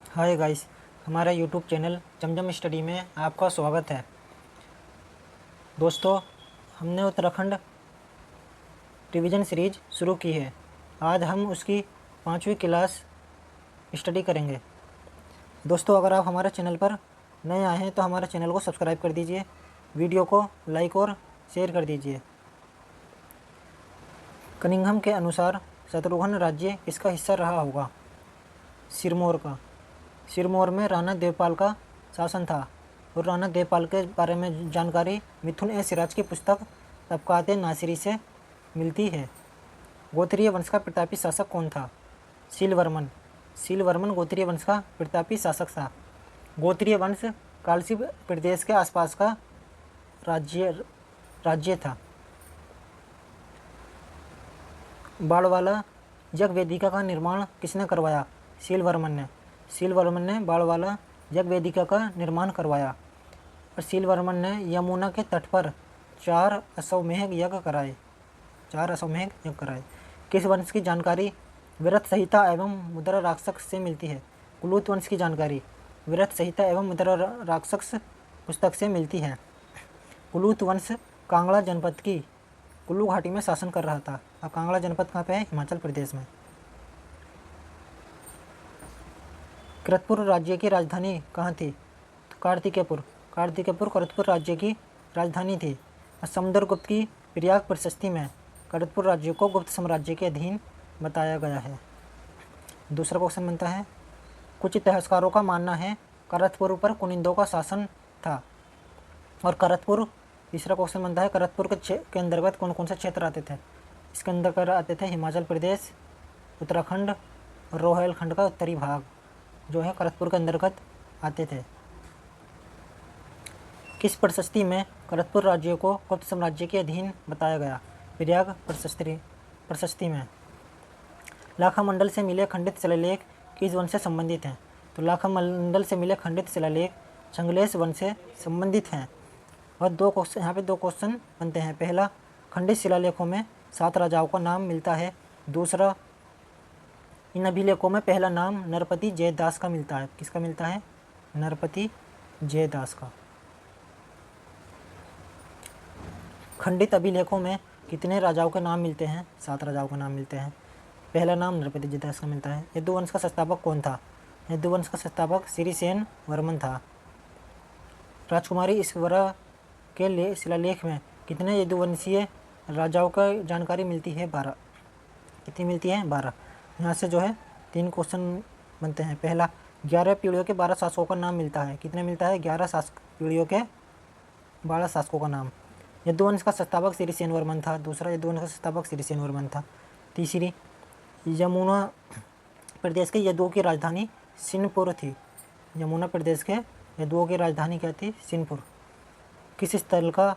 Hi guys, हमारा YouTube channel जमजम study में आपका स्वागत है। दोस्तों, हमने उत्तराखंड रिवीजन सीरीज शुरू की है। आज हम उसकी 5वीं क्लास स्टडी करेंगे। दोस्तों, अगर आप हमारे चैनल पर नए आए हैं तो हमारे चैनल को सब्सक्राइब कर दीजिए, वीडियो को लाइक और शेयर कर दीजिए। कनिंघम के अनुसार शत्रुघ्न राज्य किसका हिस्सा रहा होगा? सिरमौर का। सिरमौर में राणा देवपाल का शासन था और राणा देवपाल के बारे में जानकारी मिथुन ए सिराज की पुस्तक तबकात नासिरी से मिलती है। गोत्रीय वंश का प्रतापी शासक कौन था? सीलवर्मन। सीलवर्मन गोत्रीय वंश का प्रतापी शासक था। गोत्रीय वंश कालसी प्रदेश के आसपास का राज्य था। बाड़वाला जग वेदिका का निर्माण किसने करवाया? सीलवर्मन ने। सीलवर्मन ने बाड़वाला जग वेदिका का निर्माण करवाया। और सीलवर्मन ने यमुना के तट पर 4 अश्वमेध यज्ञ कराए। 4 अश्वमेध यज्ञ कराए। किस वंश की जानकारी विरत संहिता एवं मुद्रा राक्षस से मिलती है? कुलूत वंश की जानकारी विरत संहिता एवं मुद्रा राक्षस पुस्तक से मिलती है। कुलूत वंश कांगड़ा जनपद की कुल्लू घाटी में शासन कर रहा था। अब कांगड़ा जनपद कहाँ पे है? हिमाचल प्रदेश में। करतपुर राज्य की राजधानी कहाँ थी? कार्तिकेयपुर। कार्तिकेयपुर करतपुर राज्य की राजधानी थी। समुद्रगुप्त की प्रयाग प्रशस्ति में करतपुर राज्य को गुप्त साम्राज्य के अधीन बताया गया है। दूसरा क्वेश्चन बनता है, कुछ इतिहासकारों का मानना है करतपुर पर कुनिंदों का शासन था। और करतपुर, तीसरा क्वेश्चन बनता है, करतपुर के अंतर्गत कौन कौन से क्षेत्र आते थे? इसके अंतर्गत आते थे हिमाचल प्रदेश, उत्तराखंड और रोहलखंड का उत्तरी भाग जो है करतपुर के अंतर्गत आते थे। किस प्रशस्ति में करतपुर राज्य को गुप्त साम्राज्य के अधीन बताया गया? प्रयाग प्रशस्ति में। लाखामंडल से मिले खंडित शिलालेख किस वंश से संबंधित हैं? तो लाखामंडल से मिले खंडित शिलालेख संगलेश वंश से संबंधित हैं। और यहाँ पे दो क्वेश्चन बनते हैं। पहला, खंडित शिलालेखों में 7 राजाओं का नाम मिलता है। दूसरा, इन अभिलेखों में पहला नाम नरपति जयदास का मिलता है। किसका मिलता है? नरपति जयदास का। खंडित अभिलेखों में कितने राजाओं के नाम मिलते हैं? 7 राजाओं के नाम मिलते हैं। पहला नाम नरपति जयदास का मिलता है। यदुवंश का संस्थापक कौन था? यदुवंश का संस्थापक श्रीसेन वर्मन था। राजकुमारी ईश्वरा के शिलालेख में कितने यदुवंशीय राजाओं का जानकारी मिलती है? 12। कितनी मिलती है? 12। यहाँ से जो है 3 क्वेश्चन बनते हैं। पहला, 11 पीढ़ियों के 12 शासकों का नाम मिलता है। कितने मिलता है? 11 पीढ़ियों के 12 शासकों का नाम। यदुवंश का संस्थापक श्रीसेन वर्मन था। दूसरा, यदुवंश का संस्थापक श्रीसेन वर्मन था। तीसरी, यमुना प्रदेश के यदुओं की राजधानी सिनपुर थी। यमुना प्रदेश के यदुओं की राजधानी क्या थी? सिनपुर। किस स्थल का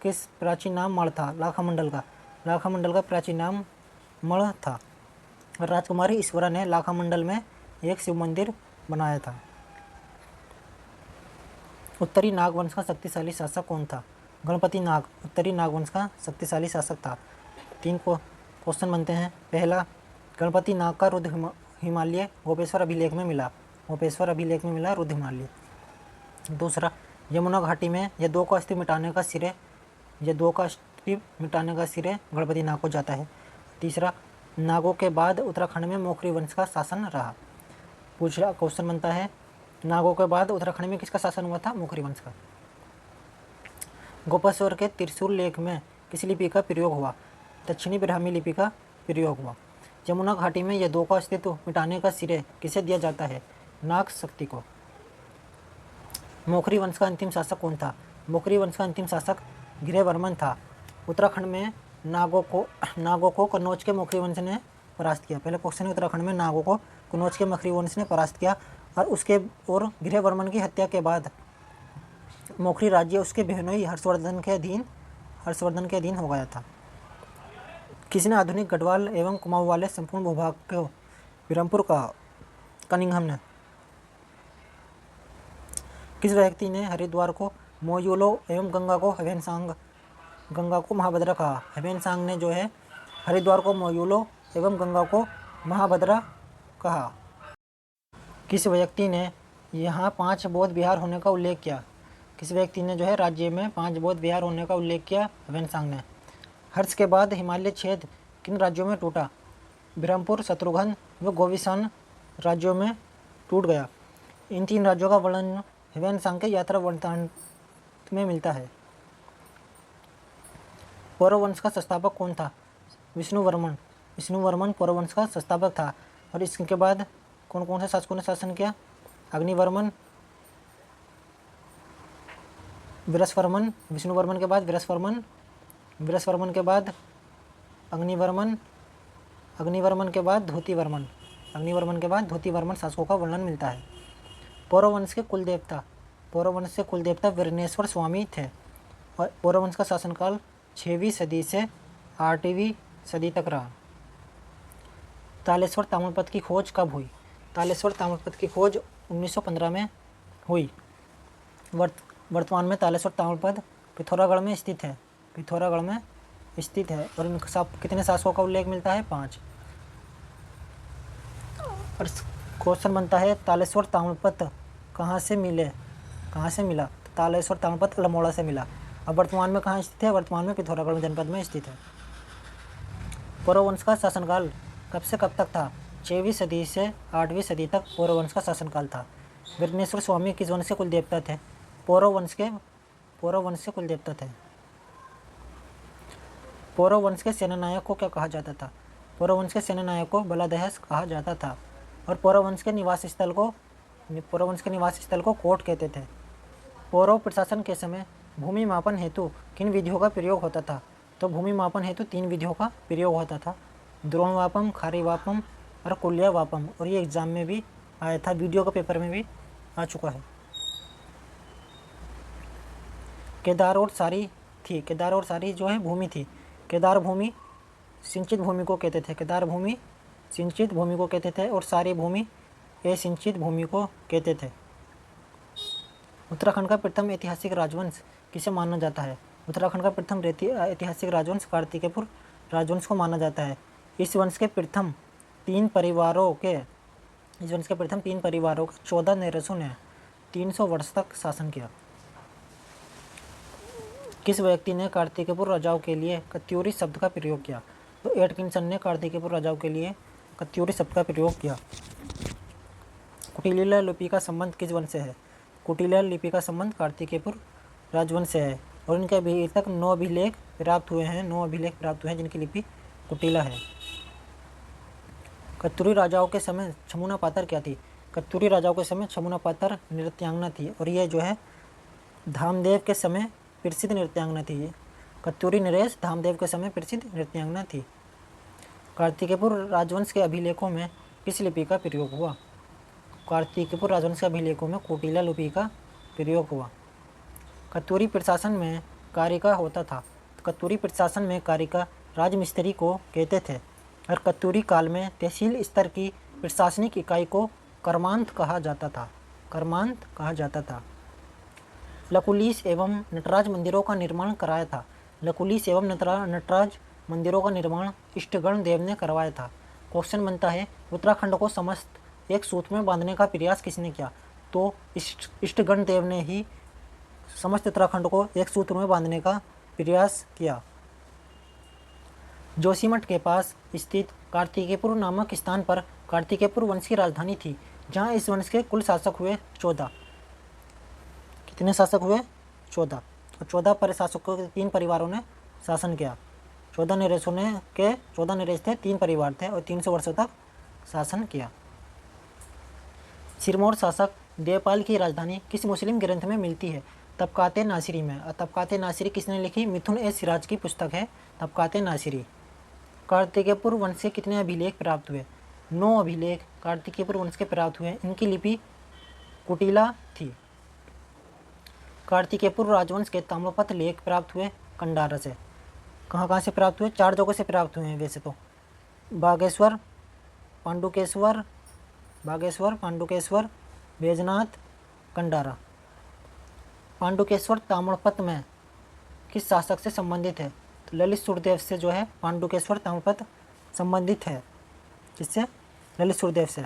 किस प्राचीन नाम मढ़ था? लाखामंडल का। लाखामंडल का प्राचीन नाम मढ़ था। राजकुमारी ईश्वरा ने लाखामंडल में एक शिव मंदिर बनाया था। उत्तरी नागवंश का शक्तिशाली शासक कौन था? गणपति नाग उत्तरी नागवंश का शक्तिशाली शासक था। 3 क्वेश्चन बनते हैं। पहला, गणपति नाग का रुद्र हिमालय गोपेश्वर अभिलेख में मिला। गोपेश्वर अभिलेख में मिला रुद्र हिमालय। दूसरा, यमुना घाटी में यदुओं का अस्तित्व मिटाने का श्रेय गणपति नाग को जाता है। तीसरा, नागों के बाद उत्तराखंड में मोखरी वंश का शासन रहा। दूसरा क्वेश्चन बनता है, नागों के बाद उत्तराखंड में किसका शासन हुआ था? मोखरी वंश का। गोपेश्वर के त्रिशूल लेख में किस लिपि का प्रयोग हुआ? दक्षिणी ब्राह्मी लिपि का प्रयोग हुआ। यमुना घाटी में यदुओं का अस्तित्व मिटाने का श्रेय किसे दिया जाता है? नाग शक्ति को। मोखरी वंश का अंतिम शासक कौन था? मोखरी वंश का अंतिम शासक गिरिवर्मन था। उत्तराखंड में नागों को कन्नौज के मोखरी वंश ने परास्त किया। पहले क्वेश्चन है, उत्तराखंड में नागों को कन्नौज के मोखरी वंश ने परास्त किया। और गिरिवर्मन की हत्या के बाद मोखरी राज्य उसके बहनोई हर्षवर्धन के अधीन हो गया था। किसने आधुनिक गढ़वाल एवं कुमाऊं वाले संपूर्ण भूभाग को विरमपुर कहा? कनिंघम ने। किस व्यक्ति ने हरिद्वार को मोयूलो एवं गंगा को महाभद्रा कहा? हेवेन ने जो है हरिद्वार को मोयूलो एवं गंगा को महाभद्रा कहा। किस व्यक्ति ने यहाँ 5 बौद्ध विहार होने का उल्लेख किया? किस व्यक्ति ने जो है राज्य में 5 बौद्ध विहार होने का उल्लेख किया? ह्वेनसांग ने। हर्ष के बाद हिमालय छेद किन राज्यों में टूटा? ब्रह्मपुर, शत्रुघ्न व गोविसन राज्यों में टूट गया। इन 3 राज्यों का वर्णन ह्वेनसांग के यात्रा वृत्तांत में मिलता है। पौरव वंश का संस्थापक कौन था? विष्णुवर्मन। विष्णुवर्मन पौरव वंश का संस्थापक था। और इसके बाद कौन कौन से शासकों ने शासन किया? अग्निवर्मन, वीरस्वर्मन, विष्णुवर्मन के बाद वीरस्वर्मन, वीरस्वर्मन के बाद अग्निवर्मन, अग्निवर्मन के बाद धोतीवर्मन, अग्निवर्मन के बाद धोतीवर्मन शासकों का वर्णन मिलता है। पौरव वंश के कुल देवता, पौरव वंश के कुल देवता वीरनेश्वर स्वामी थे। और पौरव वंश का शासनकाल 6वीं सदी से 8वीं सदी तक रहा। तालेश्वर ताम्रपत्र की खोज कब हुई? तालेश्वर ताम्रपत्र की खोज 1915 में हुई। वर्तमान में तालेश्वर ताम्रपत्र पिथौरागढ़ में स्थित है, पिथौरागढ़ में स्थित है। और इनके कितने शासकों का उल्लेख मिलता है? 5। और क्वेश्चन बनता है तालेश्वर ताम्रपत्र कहाँ से मिले, कहाँ से मिला? तो तालेश्वर ताम्रपत्र अल्मोड़ा से मिला। अब वर्तमान में कहाँ स्थित है? वर्तमान में पिथौरागढ़ जनपद में स्थित है। पौरव वंश का शासनकाल कब से कब तक था? 6वीं सदी से 8वीं सदी तक पौरव वंश का शासनकाल था। वीरनेश्वर स्वामी किस वंश के कुल देवता थे? पौरव वंश के कुल देवता थे। पौरव वंश के सेनानायक को क्या कहा जाता था? पौरव वंश के सेनानायक को बलादहस कहा जाता था। और पौरव वंश के निवास स्थल को कोट कहते थे। पौरव प्रशासन के समय भूमि मापन हेतु किन विधियों का प्रयोग होता था? तो भूमि मापन हेतु 3 विधियों का प्रयोग होता था, द्रोणवापम, खारीवापम और कुल्यवापम। और ये एग्जाम में भी आया था, वीडियो के पेपर में भी आ चुका है। केदार और सारी थी, केदार और सारी जो है भूमि थी। केदार भूमि सिंचित भूमि को कहते थे, केदार भूमि सिंचित भूमि को कहते थे। और सारी भूमि असिंचित भूमि को कहते थे। उत्तराखंड का प्रथम ऐतिहासिक राजवंश किसे माना जाता है? उत्तराखंड का प्रथम ऐतिहासिक राजवंश कार्तिकेयपुर राजवंश को माना जाता है। इस वंश के प्रथम 3 परिवारों के 14 नरेशों ने 300 वर्ष तक शासन किया। किस व्यक्ति ने कार्तिकेयपुर राजाओं के लिए कत्यूरी शब्द का प्रयोग किया? तो एटकिंसन ने कार्तिकेयपुर राजाओं के लिए कत्यूरी शब्द का प्रयोग किया। कुटिला लिपि का संबंध किस वंश से है? कुटिला लिपि का संबंध कार्तिकेयपुर राजवंश से है। और इनके अभी तक 9 अभिलेख प्राप्त हुए हैं, जिनकी लिपि कुटिला है। कत्यूरी राजाओं के समय छमुना पातर क्या थी? कत्यूरी राजाओं के समय छमुना पातर नृत्यांगना थी। और ये जो है धामदेव के समय प्रसिद्ध नृत्यांगना थी। कत्यूरी नरेश धामदेव के समय प्रसिद्ध नृत्यांगना थी। कार्तिकेयपुर राजवंश के अभिलेखों में किस लिपि का प्रयोग हुआ? कार्तिकेयपुर राजवंश के अभिलेखों में कुटिला लिपि का प्रयोग हुआ। कत्यूरी प्रशासन में कारिका होता था। कत्यूरी प्रशासन में कारिका राजमिस्त्री को कहते थे। और कत्यूरी काल में तहसील स्तर की प्रशासनिक इकाई को कर्मांत कहा जाता था। लकुलिश एवं नटराज मंदिरों का निर्माण कराया था। लकुलिश एवं नटराज मंदिरों का निर्माण इष्टगण देव ने करवाया था। क्वेश्चन बनता है उत्तराखंड को समस्त एक सूत्र में बांधने का प्रयास किसने किया? तो इष्टगण देव ने ही समस्त उत्तराखंड को एक सूत्र में बांधने का प्रयास किया। जोशीमठ के पास स्थित कार्तिकेयपुर नामक स्थान पर कार्तिकेयपुर वंश की राजधानी थी, जहां इस वंश के कुल शासक हुए 14। कितने शासक हुए? 14। और 14 पर शासकों के 3 परिवारों ने शासन किया। 14 नरेश थे, 3 परिवार थे और 300 वर्षों तक शासन किया। सिरमौर शासक देवपाल की राजधानी किस मुस्लिम ग्रंथ में मिलती है? तबकाते नासिरी में। और तबकाते नासिरी किसने लिखी? मिथुन ए सिराज की पुस्तक है तबकाते नासिरी। कार्तिकेयपुर वंश से कितने अभिलेख प्राप्त हुए? 9 अभिलेख कार्तिकेयपुर वंश के प्राप्त हुए। इनकी लिपि कुटिला थी। कार्तिकेयपुर राजवंश के ताम्रपत्र लेख प्राप्त हुए कंडारा से। कहाँ से प्राप्त हुए? 4 जगहों से प्राप्त हुए हैं वैसे तो। बागेश्वर, पांडुकेश्वर, बैजनाथ, कंडारा। पांडुकेश्वर ताम्रपत्र में किस शासक से संबंधित है? तो ललित सुरदेव से जो है पांडुकेश्वर ताम्रपत्र संबंधित है। किससे? ललित सुरदेव से।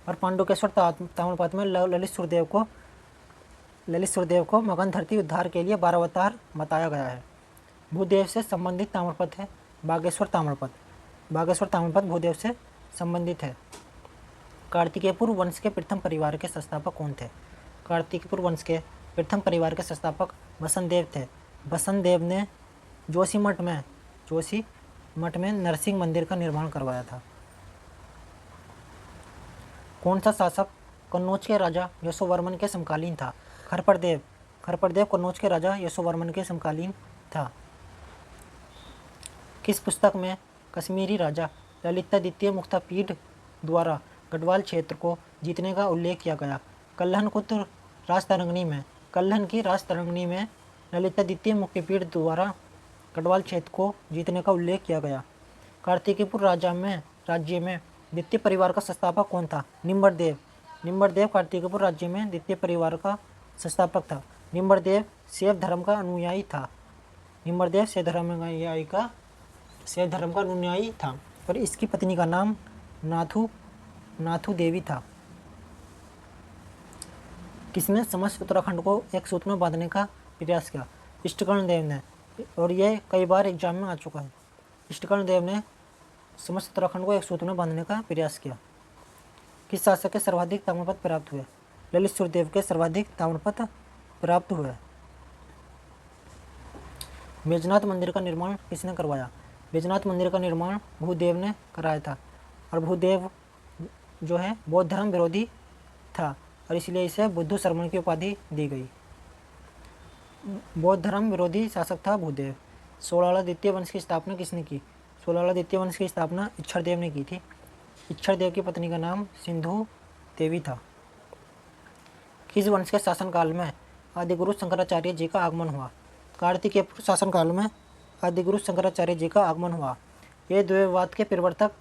और पांडुकेश्वर ताम्रपत्र में ललित सुरदेव को मगन धरती उद्धार के लिए 12 अवतार बताया गया है। भूदेव से संबंधित ताम्रपत्र है बागेश्वर ताम्रपत्र। बागेश्वर ताम्रपत्र भूदेव से संबंधित है। कार्तिकेयपुर वंश के प्रथम परिवार के संस्थापक कौन थे? कार्तिकेयपुर वंश के प्रथम परिवार के संस्थापक बसंत देव थे। बसंत देव ने जोशी मठ में नरसिंह मंदिर का निर्माण करवाया था। कौन सा शासक कन्नौज के राजा यशोवर्मन के समकालीन था? खरपड़देव कन्नौज के राजा यशोवर्मन के समकालीन था। किस पुस्तक में कश्मीरी राजा ललिता द्वितीय मुक्तापीड द्वारा गढ़वाल क्षेत्र को जीतने का उल्लेख किया गया? कल्हन की राजतरंगिणी में ललिता द्वितीय मुक्तापीड द्वारा गढ़वाल क्षेत्र को जीतने का उल्लेख किया गया। कार्तिकेयपुर राज्य में द्वितीय परिवार का संस्थापक कौन था? निम्बरदेव कार्तिकेयपुर राज्य में द्वितीय परिवार का संस्थापक था। निम्बरदेव शैव धर्म का अनुयायी था। शैव धर्म का अनुयायी था और इसकी पत्नी का नाम नाथू देवी था। किसने समस्त उत्तराखंड को एक सूत्र में बांधने का प्रयास किया? इष्टकर्ण देव ने, और यह कई बार एग्जाम में आ चुका है। इष्टकर्ण देव ने समस्त उत्तराखंड को एक सूत्र में बांधने का प्रयास किया। किस शासक के सर्वाधिक ताम्रपत्र प्राप्त हुए? ललित सुरदेव के सर्वाधिक ताम्रपत्र प्राप्त हुए। बैजनाथ मंदिर का निर्माण किसने करवाया? बैजनाथ मंदिर का निर्माण भूदेव ने कराया था और भूदेव जो है बौद्ध धर्म विरोधी था और इसलिए इसे बुद्धू शर्मन की उपाधि दी गई। बौद्ध धर्म विरोधी शासक था भूदेव। सोलाला द्वितीय वंश की स्थापना किसने की? सोलाला द्वितीय वंश की स्थापना इच्छरदेव ने की थी। इच्छरदेव की पत्नी का नाम सिंधु देवी था। किस वंश के शासनकाल में आदिगुरु शंकराचार्य जी का आगमन हुआ? कार्तिकेयपुर शासनकाल में आदिगुरु शंकराचार्य जी का आगमन हुआ। ये द्वैतवाद के प्रवर्तक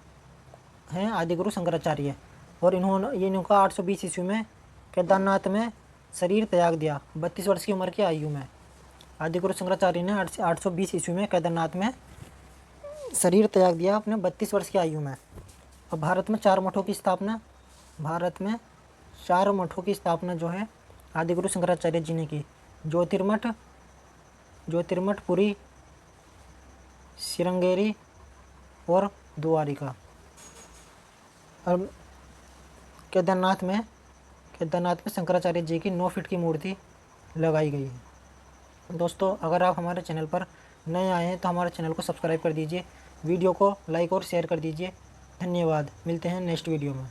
हैं आदिगुरु शंकराचार्य और इनका 820 ईस्वी में केदारनाथ में शरीर त्याग दिया 32 वर्ष की उम्र की आयु में। आदिगुरु शंकराचार्य ने 820 ईस्वी में केदारनाथ में शरीर त्याग दिया अपने 32 वर्ष की आयु में। और भारत में 4 मठों की स्थापना जो है आदिगुरु शंकराचार्य जी ने की। ज्योतिर्मठ, पुरी, श्रृंगेरी और द्वारिका। और केदारनाथ में शंकराचार्य जी की 9 फीट की मूर्ति लगाई गई है। दोस्तों, अगर आप हमारे चैनल पर नए आए हैं तो हमारे चैनल को सब्सक्राइब कर दीजिए, वीडियो को लाइक और शेयर कर दीजिए। धन्यवाद। मिलते हैं नेक्स्ट वीडियो में।